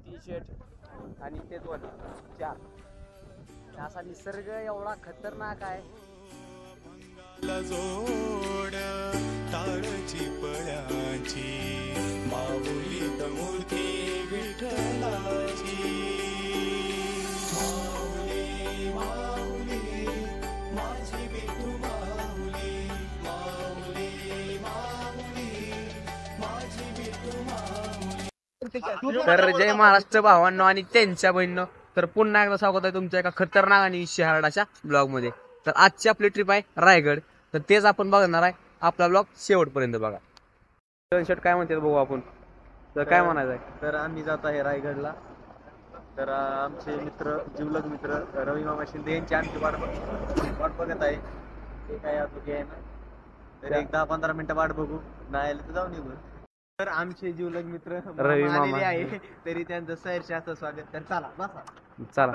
T shirt आणि ते 2 4 असा निसर्ग एवढा खतरनाक आहे. जोड टाळची पळ्याची माऊलीत मूर्ती विठ्ठलाची. माऊली माऊली माझी विठू माऊली, माऊली माऊली माझी विठू माऊली. तर जय महाराष्ट्र भावांनो आणि त्यांच्या बहिणींनो, तर पुन्हा एकदा स्वागत आहे तुमच्या एका खतरनाक आणि शहराच्या ब्लॉग मध्ये. तर आजची आपली ट्रिप आहे रायगड. तर तेच आपण बघणार आहे. आपला ब्लॉग शेवटपर्यंत बघा. शर्ट काय म्हणतात बघू आपण. तर काय म्हणायचं आहे? तर आम्ही जात आहे रायगडला. तर आमचे मित्र, जिवलग मित्र रवी मामा शिंदे यांची आमची वाट बघत आहे. ते काय अजून आहे ना, तर एक 10-15 मिनिटं वाट बघू, नाही आले तर जाऊ निघू. तर आमचे जिवलग मित्र रवी मामा आलेले आहे, तरी त्यांचं सहर्ष असं स्वागत. तर चला बसा. चला.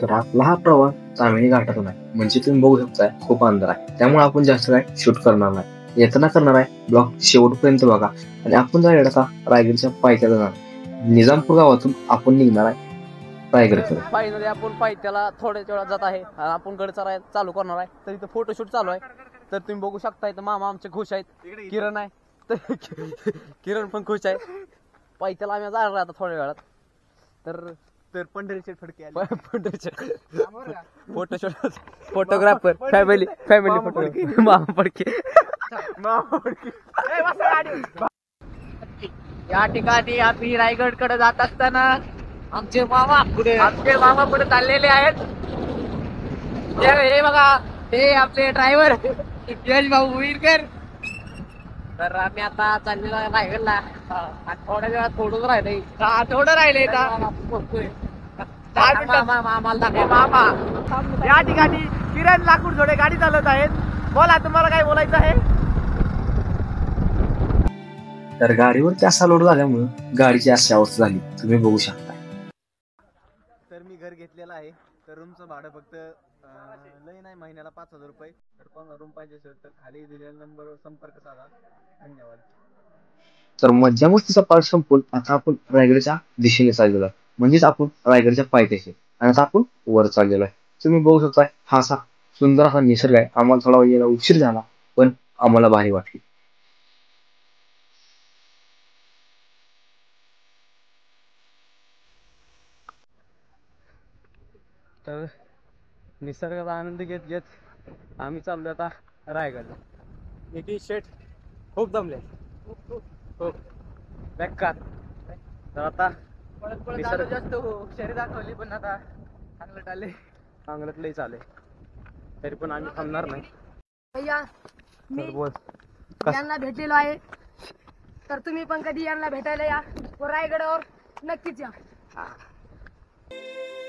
तर आपला हा प्रवास तामिळी घाटातून आहे, म्हणजे तुम्ही बघू शकताय खूप अंतर आहे, त्यामुळे आपण जास्त काय शूट करणार नाही. येताना करणार आहे ब्लॉग शेवटपर्यंत बघा. आणि आपण जाणार आता रायगडच्या पायथ्याला जाणार. निजामपूर गावातून आपण निघणार आहे रायगडकडे. फायनली आपण पायथ्याला थोड्याच वेळात जात आहे. आपण गड चालू करणार आहे. तर इथं फोटोशूट चालू आहे. तर तुम्ही बघू शकता इथं मामा आमचे खुश आहेत. किरण आहे तर किरण पण खुश आहे. पायथ्याला आम्ही जाणार आहे आता थोड्या वेळात. तर पंढरीचे फडके आले. फोटोशूट फोटोग्राफर फॅमिली फोटो मामा फडके. या ठिकाणी आम्ही रायगड कडे जात असताना आमचे मामा पुढे चाललेले आहेत. हे बघा, हे आपले ड्रायव्हर यश भाऊ विरकर. तर आम्ही आता चाललेलो आहे रायगडला. थोड्या वेळात थोडं राहिलंय मामा. या ठिकाणी किरण लाकूड जोडे गाडी चालवत आहेत. बोला, तुम्हाला काय बोलायचं आहे? तर गाडीवर असा लोड झाल्यामुळे गाडीची अशी अवस्था झाली, तुम्ही बघू शकता. तर मी घर घेतलेलं आहे. तर रूमचं भाडं फक्त लय नाही, महिन्याला 5,000 रुपये. तर कोणाला रूम पाहिजे असेल तर खाली दिलेल्या नंबरवर संपर्क साधा. धन्यवाद. तर मज्जा मस्तीचा पार्ट संपून आता आपण रायगडच्या दिशेने चाललेलो आहे, म्हणजेच आपण रायगडच्या पायथ्याशी. आणि आता आपण वर चाललेलो आहे. तुम्ही बघू शकता हा असा सुंदर असा निसर्ग आहे. आम्हाला थोडा यायला उशीर झाला, पण आम्हाला भारी वाटली. तर निसर्गाचा आनंद घेत घेत आम्ही चाललो आता रायगडला. हे टी शर्ट खूप दमले, खूप बेकार. तर आता जास्त शरीर दाखवली, पण आता चांगलंच लई चाले. तरी पण आम्ही थांबणार नाही. भैया, मी यांना भेटलेलो आहे. तर तुम्ही पण कधी यांना भेटायला या व रायगडावर नक्कीच या.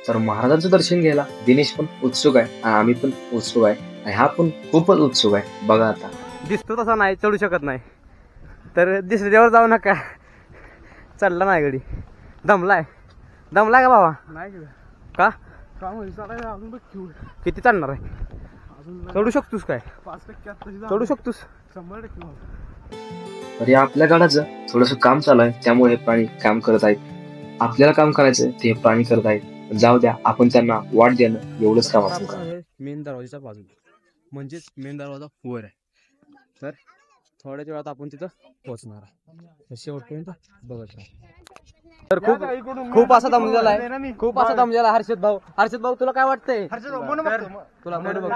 तर महाराजांचं दर्शन घ्यायला दिनेश पण उत्सुक आहे आणि आम्ही पण उत्सुक आहे. आणि हा पण खूपच उत्सुक आहे. बघा आता दिसतो तसा नाही, चढू शकत नाही. तर दिसल्यावर जाऊ नका. चढला नाही गडी. दमलाय का बाबा? नाही का? किती चढणार आहे? चढू शकतोस काय? 5% चढू शकतोस 100%. तर या आपल्या गाडाचं थोडस काम चालू आहे, त्यामुळे हे प्राणी काम करत आहेत. आपल्याला काम करायचं, ते प्राणी करत आहेत. जाऊ द्या, आपण त्यांना वाट देणं एवढंच काम असतं. मेन दरवाजाच्या बाजूला, म्हणजेच मेन दरवाजा वर आहे. तर थोड्याच वेळात आपण तिथं पोहोचणार आहे. शेवटपर्यंत बघत राहा. तर खूप असा दमलेला आहे, खूप असा दमलेला. हर्षद भाऊ तुला काय वाटतंय? तुला आपल्याला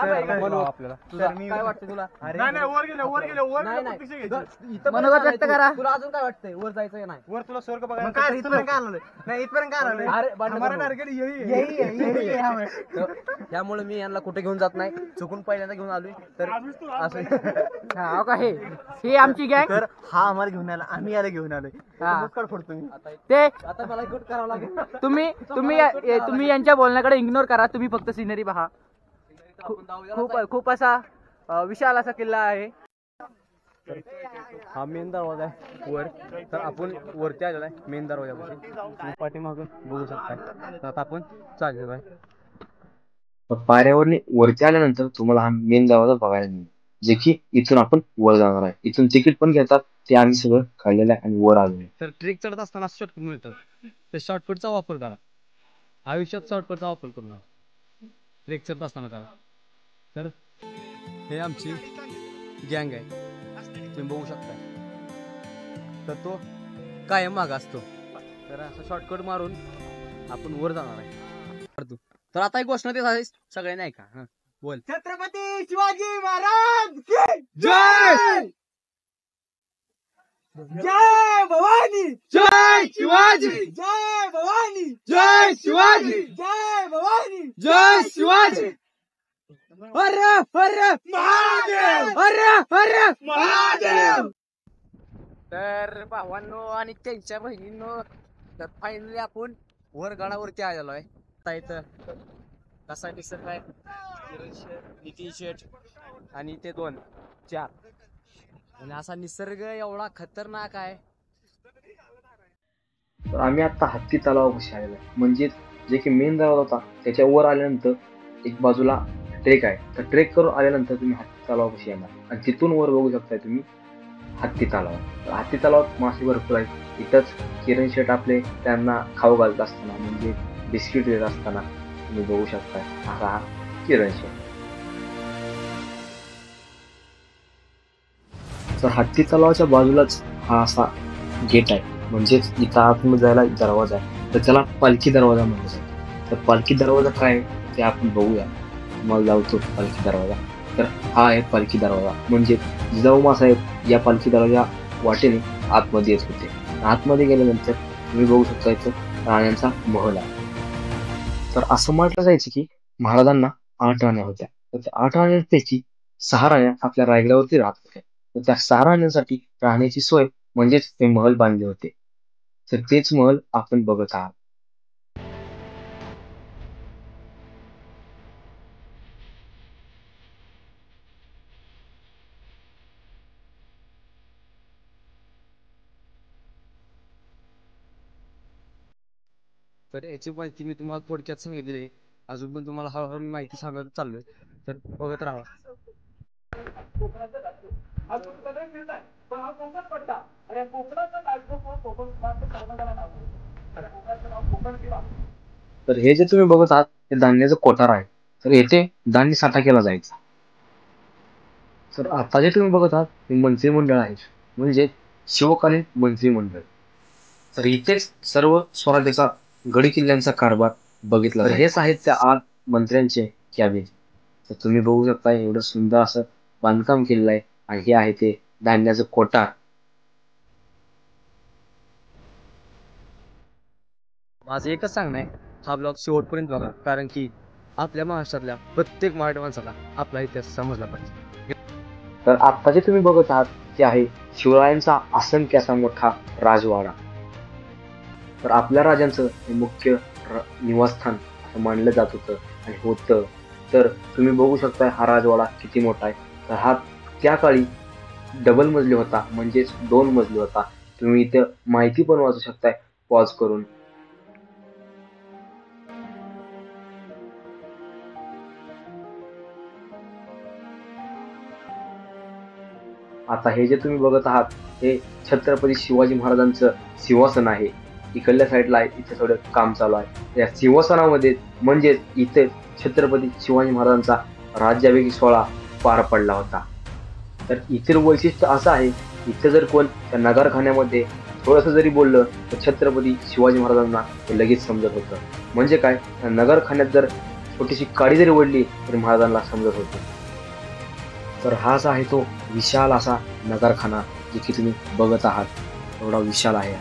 काय वाटतंय? तुला मनोगत व्यक्त करा. तुला अजून काय वाटतंय? वर जायचं नाही? वर तुला स्वर्ग बघायला काय? इथपर्यंत काय आलं नाही? इथपर्यंत काय आलं? त्यामुळे मी यांना कुठे घेऊन जात नाही. चुकून पहिल्यांदा घेऊन आलोय. तर असं हे आमची गँग. तर हा आम्हाला घेऊन आला, आम्ही याला घेऊन आलोय. फोडतो मी ते. आता मला गुड करावं लागेल. तुम्ही यांच्या बोलण्याकडे इग्नोर करा. तुम्ही फक्त सिनरी पहा. खूप असा विशाल असा किल्ला आहे. हा मेन दरवाजा आहे वर. तर आपण वरती आलेला आहे मेन दरवाजापासून. पाठीमागून बघू शकता. तर आता आपण चाललेलो आहे. पायऱ्यावरनी वरती आल्यानंतर तुम्हाला हा मेन दरवाजा बघायला मिळेल, जे की इथून आपण वर जाणार आहे. इथून तिकीट पण घेतात ते आम्ही सगळं काढलेलं आहे आणि वर आलोय. तर ट्रेक चढत असताना शॉर्टकट मिळतं, तर शॉर्टकटचा वापर करा. आयुष्यात शॉर्टकटचा वापर करू नका, ट्रेक चढत असताना करा. तर हे आमची गँग आहे, तुम्ही बघू शकता. तर तो कायम मागा असतो. तर असं शॉर्टकट मारून आपण वर जाणार आहे. तर आता एक घोषणा देत आहे सगळ्यांनी ऐका. हा बोल. छत्रपती शिवाजी महाराज की जय जय भवानी जय शिवाजी जय भवानी जय शिवाजी जय भवानी जय शिवाजी. हर हर महादेव हर हर महादेव. तर भावांनो आणि त्यांच्या बहिणींनो, तर फायनली आपण वर गडावरती आलेलो आहे. आता इथं कसा दिसत आहे नितीन शेठ आणि ते 2 4 आणि असा निसर्ग एवढा खतरनाक आहे. तर आम्ही आता हत्ती तलावापाशी आलेलो आहे. म्हणजे जे की मेन दरवाजा होता त्याच्या वर आल्यानंतर एक बाजूला ट्रेक आहे. तर ट्रेक करून आल्यानंतर तुम्ही हत्ती तलावापाशी येणार आणि तिथून वर बघू शकताय तुम्ही हत्ती तलाव. तर हत्ती तलावात मासे भरपूर आहेत. इथंच किरण शेठ आपले त्यांना खाऊ घालत असताना म्हणजे बिस्किट देत असताना तुम्ही बघू शकताय असा हा किरण शेठ. तर हत्ती तलावाच्या बाजूलाच हा असा गेट आहे, म्हणजेच इथं आतमध्ये जायला दरवाजा आहे. तर त्याला पालखी दरवाजा म्हणलं जातं. तर पालखी दरवाजा काय आहे ते आपण बघूया. मग लावतो पालखी दरवाजा. तर हा आहे पालखी दरवाजा, म्हणजे जिजाऊ मासाहेब या पालखी दरवाजा वाटेने आतमध्ये येत होते. आतमध्ये गेल्यानंतर तुम्ही बघू शकता इथं राण्यांचा महल आहे. तर असं म्हटलं जायचं की महाराजांना 8 राण्या होत्या. तर त्या 8 राण्यांपैकी 6 राण्या आपल्या रायगडावरती राहत होत्या. तर त्या 6 राण्यांसाठी राहण्याची सोय म्हणजेच ते महल बांधले होते. तर तेच महल आपण बघत आहात. तर याची माहिती मी तुम्हाला थोडक्यात सांगितलेली आहे. अजून पण तुम्हाला हळूहळू मी माहिती सांगत चाललोय, तर बघत राहा. तर हे जे तुम्ही बघत आहात हे धान्याचं कोठार आहे. तर येथे धान्य साठा केला जायचा. तर आता जे तुम्ही बघत आहात हे मंत्रिमंडळ आहे, म्हणजे शिवकालीन मंत्रिमंडळ. तर इथेच सर्व स्वराज्याचा गडी किल्ल्यांचा कारभार बघितला. तर हेच आहेत त्या 8 मंत्र्यांचे कॅबिन. तर तुम्ही बघू शकता एवढं सुंदर असं बांधकाम केलेलं आहे आणि हे आहे ते धान्याचं कोठार. माझं एकच सांगणं आहे, हा ब्लॉग शेवटपर्यंत बघा, कारण की आपल्या महाराष्ट्रातल्या प्रत्येक मराठी माणसाला आपला इतिहास समजला पाहिजे. तर आता जे तुम्ही बघत आहात ते आहे शिवरायांचा असंख्य असा मोठा राजवाडा. तर आपल्या राजांचं हे मुख्य निवासस्थान असं मानलं जात होतं आणि होतं. तर तुम्ही बघू शकता हा राजवाडा किती मोठा आहे. तर हा त्या काळी डबल मजली होता, म्हणजेच 2 मजली होता. तुम्ही इथं माहिती पण वाचू शकताय पॉज करून. आता हे जे तुम्ही बघत आहात हे छत्रपती शिवाजी महाराजांचं सिंहासन आहे. इकडल्या साईडला आहे, इथे थोडं काम चालू आहे. या सिंहासनामध्ये म्हणजे इथे छत्रपती शिवाजी महाराजांचा राज्याभिषेक सोहळा पार पडला होता. तर इतर वैशिष्ट्य असं आहे, इथे जर कोण त्या नगरखान्यामध्ये थोडंसं जरी बोललं तर छत्रपती शिवाजी महाराजांना ते लगेच समजत होतं. म्हणजे काय, नगरखान्यात जर छोटीशी काडी जरी ओढली तरी महाराजांना समजत होतं. तर हाच आहे तो विशाल असा नगरखाना जे की तुम्ही बघत आहात. एवढा विशाल आहे.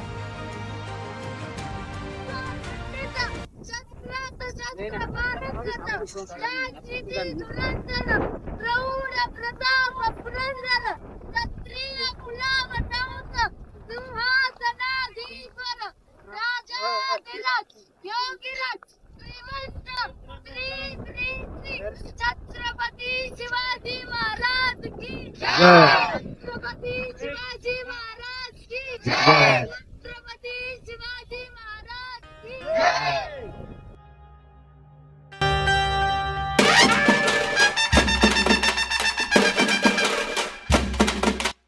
छत्रपती शिवाजी महाराज की जय. छत्रपती शिवाजी महाराज की जय. छत्रपती शिवाजी महाराज की जय.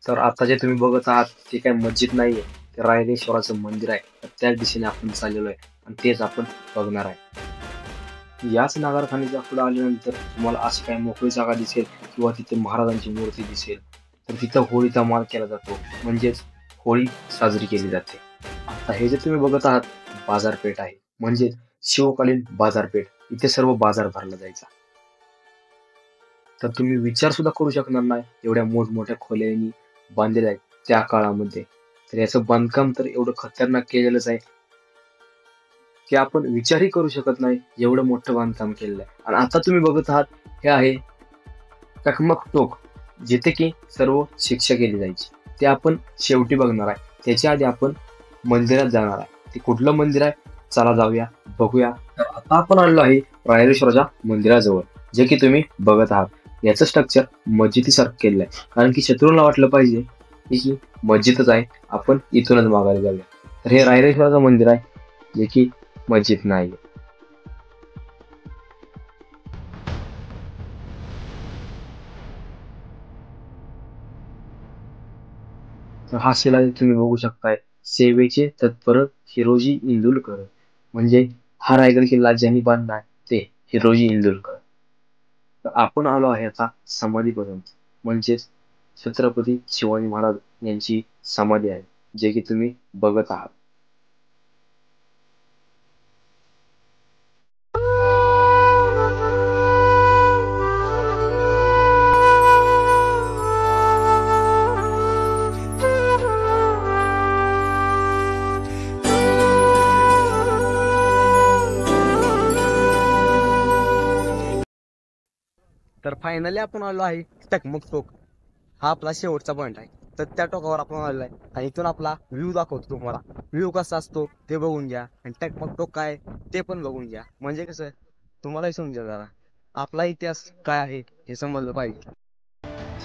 तर आता जे तुम्ही बघत आहात ते काही मस्जिद नाहीये, ते रायरेश्वराचं मंदिर आहे. तर त्याच दिशेने आपण चाललेलो आहे आणि तेच आपण बघणार आहे. याच नागरखानीच्या पुढे आल्यानंतर तुम्हाला अशी काही मोकळी जागा दिसेल किंवा तिथे महाराजांची मूर्ती दिसेल. तर तिथं होळीचा मान केला जातो, म्हणजेच होळी साजरी केली जाते. आता हे जे तुम्ही बघत आहात बाजारपेठ आहे, म्हणजेच शिवकालीन बाजारपेठ. इथे सर्व बाजार भरला जायचा. तर तुम्ही विचार सुद्धा करू शकणार नाही एवढ्या मोठमोठ्या खोल्यांनी बांधलेल्या आहेत त्या काळामध्ये. तर याचं बांधकाम तर एवढं खतरनाक केलेलंच आहे की आपण विचारही करू शकत नाही एवढं मोठं बांधकाम केलेलं आहे. आणि आता तुम्ही बघत आहात हे आहे टकमक टोक, जिथे की सर्व शिक्षा केली जायची. ते आपण शेवटी बघणार आहे. त्याच्या आधी आपण मंदिरात जाणार आहे. ते कुठलं मंदिर आहे चला जाऊया बघूया. तर आता आपण आलो आहे रायरेश्वराच्या मंदिराजवळ, जे की तुम्ही बघत आहात. याचं स्ट्रक्चर मस्जिदीसारखं केलेलं आहे, कारण की शत्रूला वाटलं पाहिजे की मस्जिदच आहे, आपण इथूनच मागायला जाऊया. तर हे रायरेश्वराचं मंदिर आहे, जे की मस्जिद नाही. तर हा शिलालेख तुम्ही बघू शकताय, सेवेचे तत्पर हिरोजी इंदुलकर. म्हणजे हा रायगड किल्ला ज्यांनी बांधला ते हिरोजी इंदुलकर. तर आपण आलो आहे आता समाधीपर्यंत, म्हणजेच छत्रपती शिवाजी महाराज यांची समाधी आहे, जे की तुम्ही बघत आहात. तर फायनली आपण आलो आहे टकमक टोक. हा आपला शेवटचा पॉईंट आहे. तर त्या टोकावर आपण आलेलो आहे आणि इथून आपला व्ह्यू दाखवतो तुम्हाला. व्ह्यू कसा असतो ते बघून घ्या आणि टकमक टोक काय ते पण बघून घ्या. म्हणजे कसं तुम्हालाही समजेल जरा आपला इतिहास काय आहे हे समजलं पाहिजे.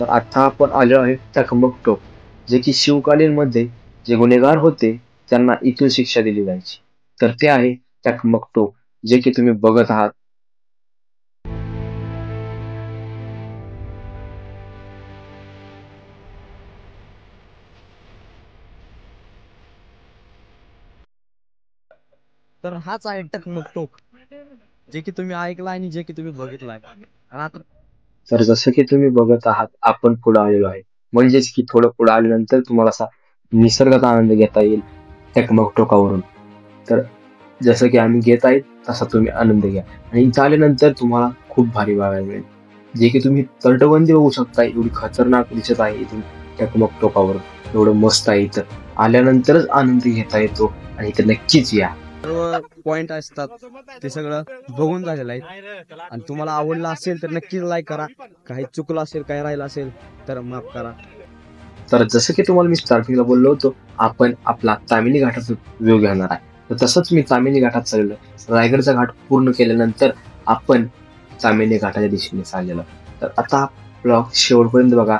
तर आता आपण आलो आहे टकमक टोक, जे की शिवकालीन मध्ये जे गुन्हेगार होते त्यांना इथून शिक्षा दिली जायची. तर ते आहे टकमक टोक, जे की तुम्ही बघत आहात. तर हाच आहे टकमक टोक, जे की तुम्ही ऐकला आणि जे की तुम्ही बघितलाय. आणि आता तर जसं की तुम्ही बघत आहात आपण पुढे आलेलो आहे, म्हणजेच की थोडं पुढे आल्यानंतर तुम्हाला असा निसर्गाचा आनंद घेता येईल टकमक टोकावरून. तर जसं की आम्ही घेत आहे तसा तुम्ही आनंद घ्या. आणि इथं आल्यानंतर तुम्हाला खूप भारी बघायला मिळेल, जे की तुम्ही तटबंदी बघू शकता. एवढी खतरनाक दिसत आहे इथून टकमक टोकावरून. एवढं मस्त आहे, इथं आल्यानंतरच आनंद घेता येतो आणि इथं नक्कीच या. सर्व पॉइंट असतात ते सगळं बघून झालेलं आहे. आणि तुम्हाला आवडलं असेल तर नक्कीच लाईक करा. काही चुकलं असेल काही राहिलं असेल तर माफ करा. तर जसं की तुम्हाला मी स्टार्टिंगला बोललो होतो आपण आपला तामिनी घाटाचा व्ह्यू घेणार आहे. तर तसंच मी तामिनी घाटात चाललो. रायगडचा घाट पूर्ण केल्यानंतर आपण तामिनी घाटाच्या दिशेने चाललेलो. तर आता ब्लॉग शेवटपर्यंत बघा.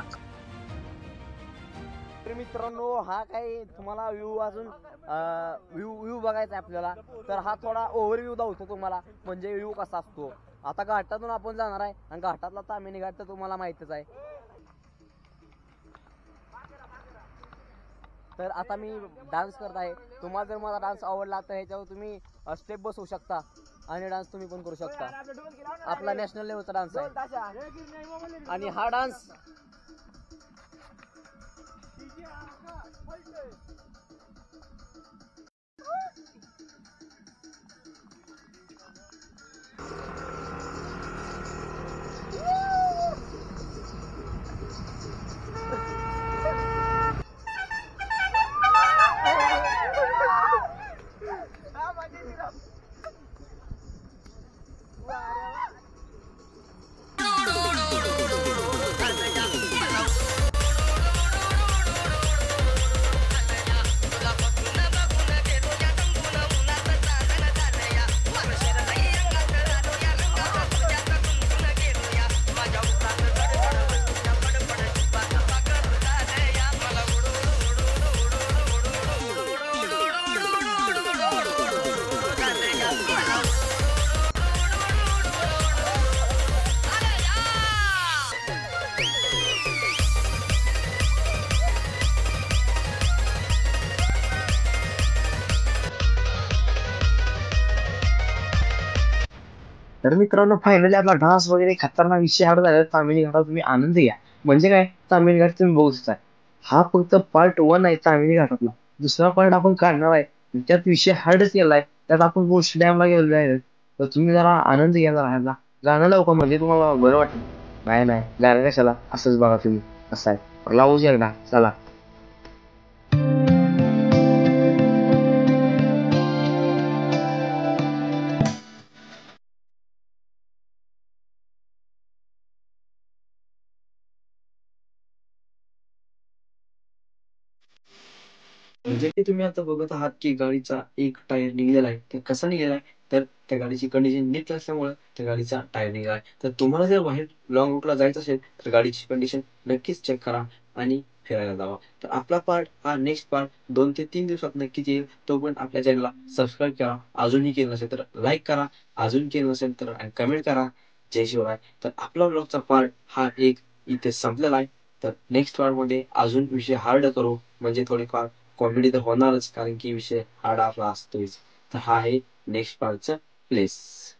तर मित्रांनो हा काही तुम्हाला व्ह्यू अजून व्ह्यू बघायचा आहे आपल्याला. तर हा थोडा ओव्हरव्ह्यू दाखवतो तुम्हाला, म्हणजे व्ह्यू कसा असतो. आता घाटातून आपण जाणार आहे आणि घाटातला तामिनी घाट तर तुम्हाला माहितच आहे. तर आता मी डान्स करत आहे. तुम्हाला जर माझा डान्स आवडला तर ह्याच्यावर तुम्ही स्टेप बसवू शकता आणि डान्स तुम्ही पण करू शकता. आपला नॅशनल लेवलचा डान्स आहे आणि हा डान्स तर मित्रांनो फायनली आपला डान्स वगैरे खतरनाक विषय हार्ड झाला. तामिनी घाटात तुम्ही आनंद घ्या. म्हणजे काय, तामिनी घाट तुम्ही बघू शकता. हा फक्त पार्ट 1 आहे तामिनी घाटातला. दुसरा पार्ट आपण काढणार आहे. त्यात विषय हार्डच केलाय. त्यात आपण गोष्ट डॅमला गेलेलो आहे. तर तुम्ही जरा आनंद घ्या जरा ह्याचा. गाणं लावू का म्हणजे तुम्हाला बरं वाटेल? नाही नाही, गाणं कशाला, असंच बघा तुम्ही कसं आहे. लावूच एकदा चला. म्हणजे की तुम्ही आता बघत आहात की गाडीचा एक टायर निघलेला आहे. तर कसा निघाला आहे, तर त्या गाडीची कंडिशन नीट नसल्यामुळे त्या गाडीचा टायर निघाला आहे. तर तुम्हाला जर बाहेर लॉंग रूटला जायचं असेल तर गाडीची कंडिशन नक्कीच चेक करा आणि फिरायला जावा. तर आपला पार्ट हा नेक्स्ट पार्ट 2 ते 3 दिवसात नक्कीच येईल. तोपर्यंत आपल्या चॅनलला सबस्क्राईब करा. अजूनही केलं नसेल तर लाईक करा. अजून केलं नसेल तर कमेंट करा. जय शिवराय. तर आपला ब्लॉगचा पार्ट हा एक इथे संपलेला आहे. तर नेक्स्ट पार्टमध्ये अजून विषय हार्ड करू, म्हणजे थोडेफार कॉमेडी तर होणारच, कारण की विषय हार्ड आपला असतोच. तर हा आहे नेक्स्ट पार्टचा प्लेस.